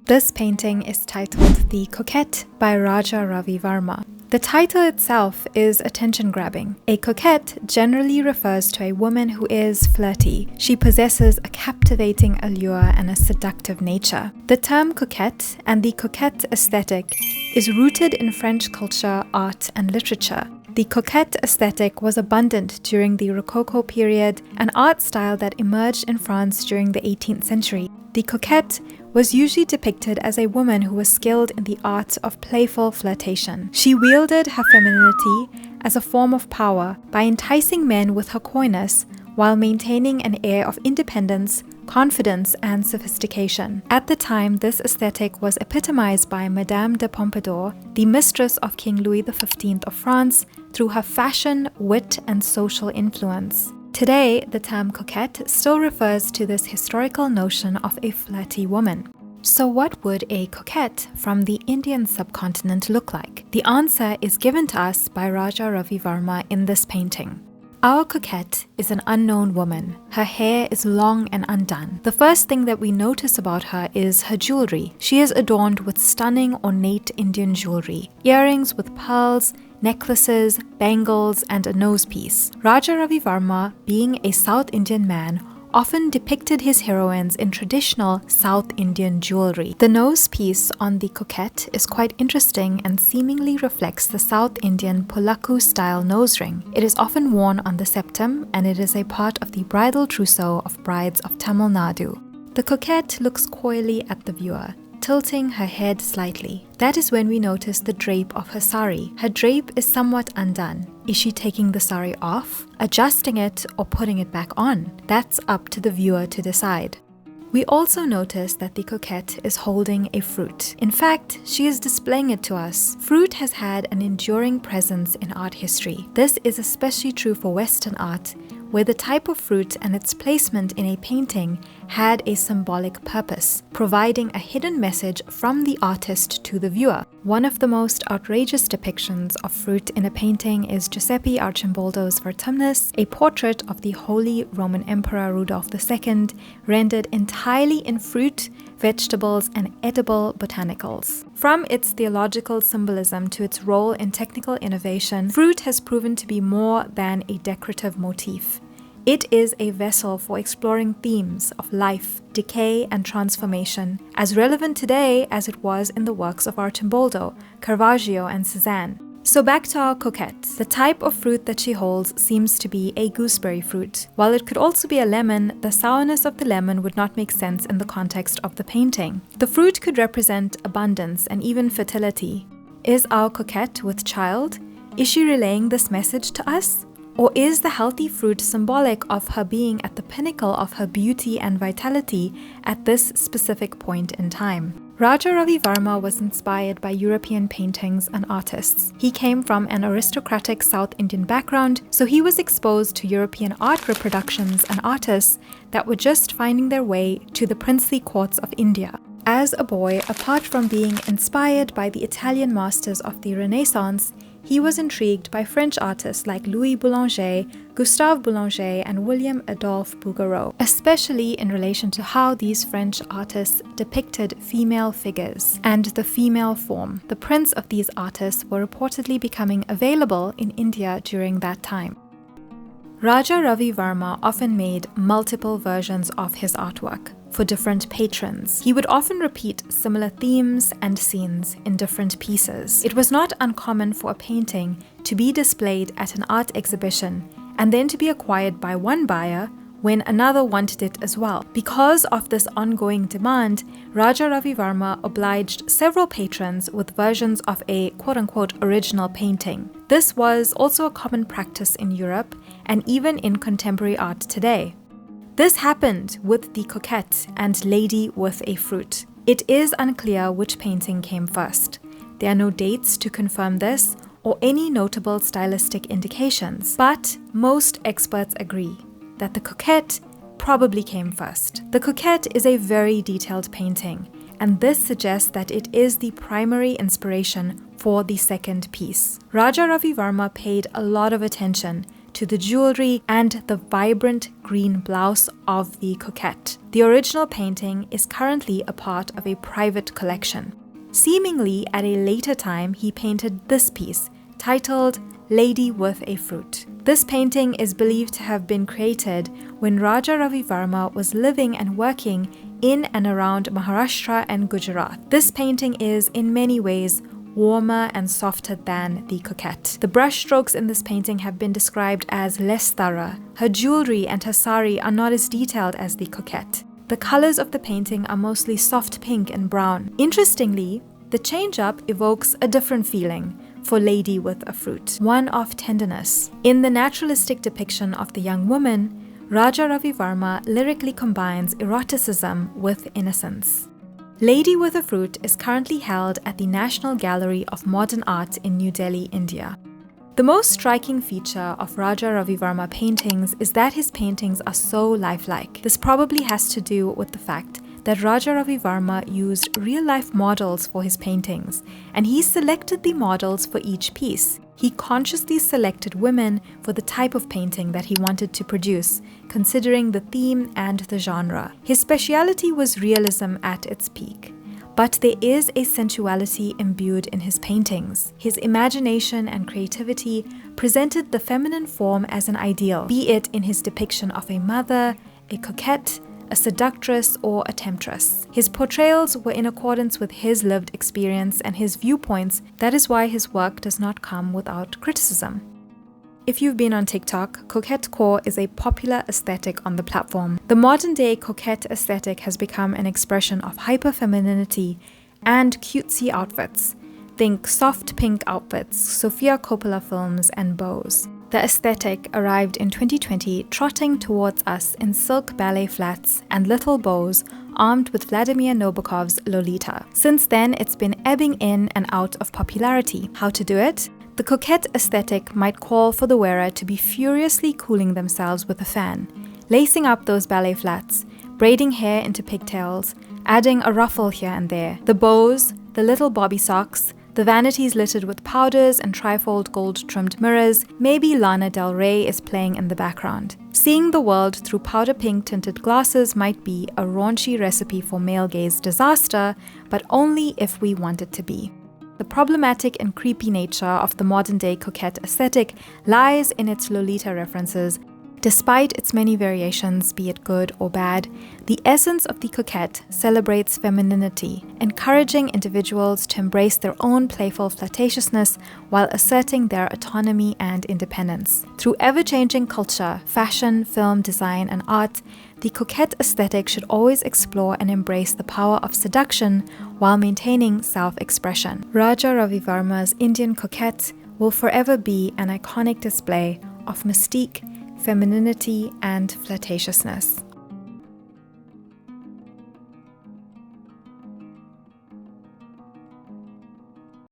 This painting is titled The Coquette by Raja Ravi Varma. The title itself is attention-grabbing. A coquette generally refers to a woman who is flirty. She possesses a captivating allure and a seductive nature. The term coquette and the coquette aesthetic is rooted in French culture, art, and literature. The coquette aesthetic was abundant during the Rococo period, an art style that emerged in France during the 18th century. The coquette was usually depicted as a woman who was skilled in the art of playful flirtation. She wielded her femininity as a form of power by enticing men with her coyness while maintaining an air of independence, confidence, and sophistication. At the time, this aesthetic was epitomized by Madame de Pompadour, the mistress of King Louis XV of France, through her fashion, wit, and social influence. Today, the term coquette still refers to this historical notion of a flirty woman. So what would a coquette from the Indian subcontinent look like? The answer is given to us by Raja Ravi Varma in this painting. Our coquette is an unknown woman. Her hair is long and undone. The first thing that we notice about her is her jewelry. She is adorned with stunning, ornate Indian jewelry, earrings with pearls, necklaces, bangles, and a nose piece. Raja Ravi Varma, being a South Indian man, often depicted his heroines in traditional South Indian jewelry. The nose piece on the coquette is quite interesting and seemingly reflects the South Indian Polaku-style nose ring. It is often worn on the septum, and it is a part of the bridal trousseau of brides of Tamil Nadu. The coquette looks coyly at the viewer, tilting her head slightly. That is when we notice the drape of her sari. Her drape is somewhat undone. Is she taking the sari off, adjusting it, or putting it back on? That's up to the viewer to decide. We also notice that the coquette is holding a fruit. In fact, she is displaying it to us. Fruit has had an enduring presence in art history. This is especially true for Western art, where the type of fruit and its placement in a painting had a symbolic purpose, providing a hidden message from the artist to the viewer. One of the most outrageous depictions of fruit in a painting is Giuseppe Arcimboldo's Vertumnus, a portrait of the Holy Roman Emperor Rudolph II, rendered entirely in fruit, vegetables, and edible botanicals. From its theological symbolism to its role in technical innovation, fruit has proven to be more than a decorative motif. It is a vessel for exploring themes of life, decay, and transformation, as relevant today as it was in the works of Arcimboldo, Caravaggio, and Cézanne. So back to our coquette. The type of fruit that she holds seems to be a gooseberry fruit. While it could also be a lemon, the sourness of the lemon would not make sense in the context of the painting. The fruit could represent abundance and even fertility. Is our coquette with child? Is she relaying this message to us? Or is the healthy fruit symbolic of her being at the pinnacle of her beauty and vitality at this specific point in time? Raja Ravi Varma was inspired by European paintings and artists. He came from an aristocratic South Indian background, so he was exposed to European art reproductions and artists that were just finding their way to the princely courts of India. As a boy, apart from being inspired by the Italian masters of the Renaissance, he was intrigued by French artists like Louis Boulanger, Gustave Boulanger, and William Adolphe Bouguereau, especially in relation to how these French artists depicted female figures and the female form. The prints of these artists were reportedly becoming available in India during that time. Raja Ravi Varma often made multiple versions of his artwork for different patrons. He would often repeat similar themes and scenes in different pieces. It was not uncommon for a painting to be displayed at an art exhibition and then to be acquired by one buyer when another wanted it as well. Because of this ongoing demand, Raja Ravi Varma obliged several patrons with versions of a quote-unquote original painting. This was also a common practice in Europe and even in contemporary art today. This happened with the Coquette and Lady with a Fruit. It is unclear which painting came first. There are no dates to confirm this or any notable stylistic indications, but most experts agree that the Coquette probably came first. The Coquette is a very detailed painting, and this suggests that it is the primary inspiration for the second piece. Raja Ravi Varma paid a lot of attention to the jewelry and the vibrant green blouse of the Coquette. The original painting is currently a part of a private collection. Seemingly at a later time, he painted this piece, titled Lady with a Fruit. This painting is believed to have been created when Raja Ravi Varma was living and working in and around Maharashtra and Gujarat. This painting is, in many ways, warmer and softer than the Coquette. The brushstrokes in this painting have been described as less thorough. Her jewelry and her sari are not as detailed as the Coquette. The colors of the painting are mostly soft pink and brown. Interestingly, the change-up evokes a different feeling for Lady with a Fruit, one of tenderness. In the naturalistic depiction of the young woman, Raja Ravi Varma lyrically combines eroticism with innocence. Lady with a Fruit is currently held at the National Gallery of Modern Art in New Delhi, India. The most striking feature of Raja Ravi Varma paintings is that his paintings are so lifelike. This probably has to do with the fact that Raja Ravi Varma used real-life models for his paintings, and he selected the models for each piece. He consciously selected women for the type of painting that he wanted to produce, considering the theme and the genre. His speciality was realism at its peak. But there is a sensuality imbued in his paintings. His imagination and creativity presented the feminine form as an ideal, be it in his depiction of a mother, a coquette, a seductress, or a temptress. His portrayals were in accordance with his lived experience and his viewpoints. That is why his work does not come without criticism. If you've been on TikTok, coquette core is a popular aesthetic on the platform. The modern-day coquette aesthetic has become an expression of hyper-femininity and cutesy outfits. Think soft pink outfits, Sofia Coppola films, and bows. The aesthetic arrived in 2020, trotting towards us in silk ballet flats and little bows, armed with Vladimir Nabokov's Lolita. Since then, it's been ebbing in and out of popularity. How to do it? The coquette aesthetic might call for the wearer to be furiously cooling themselves with a fan, lacing up those ballet flats, braiding hair into pigtails, adding a ruffle here and there. The bows, the little bobby socks, the vanities littered with powders and trifold gold-trimmed mirrors, maybe Lana Del Rey is playing in the background. Seeing the world through powder pink tinted glasses might be a raunchy recipe for male gaze disaster, but only if we want it to be. The problematic and creepy nature of the modern-day coquette aesthetic lies in its Lolita references. Despite its many variations, be it good or bad, the essence of the coquette celebrates femininity, encouraging individuals to embrace their own playful flirtatiousness while asserting their autonomy and independence. Through ever-changing culture, fashion, film, design, and art, the coquette aesthetic should always explore and embrace the power of seduction while maintaining self-expression. Raja Ravi Varma's Indian coquette will forever be an iconic display of mystique, femininity, and flirtatiousness.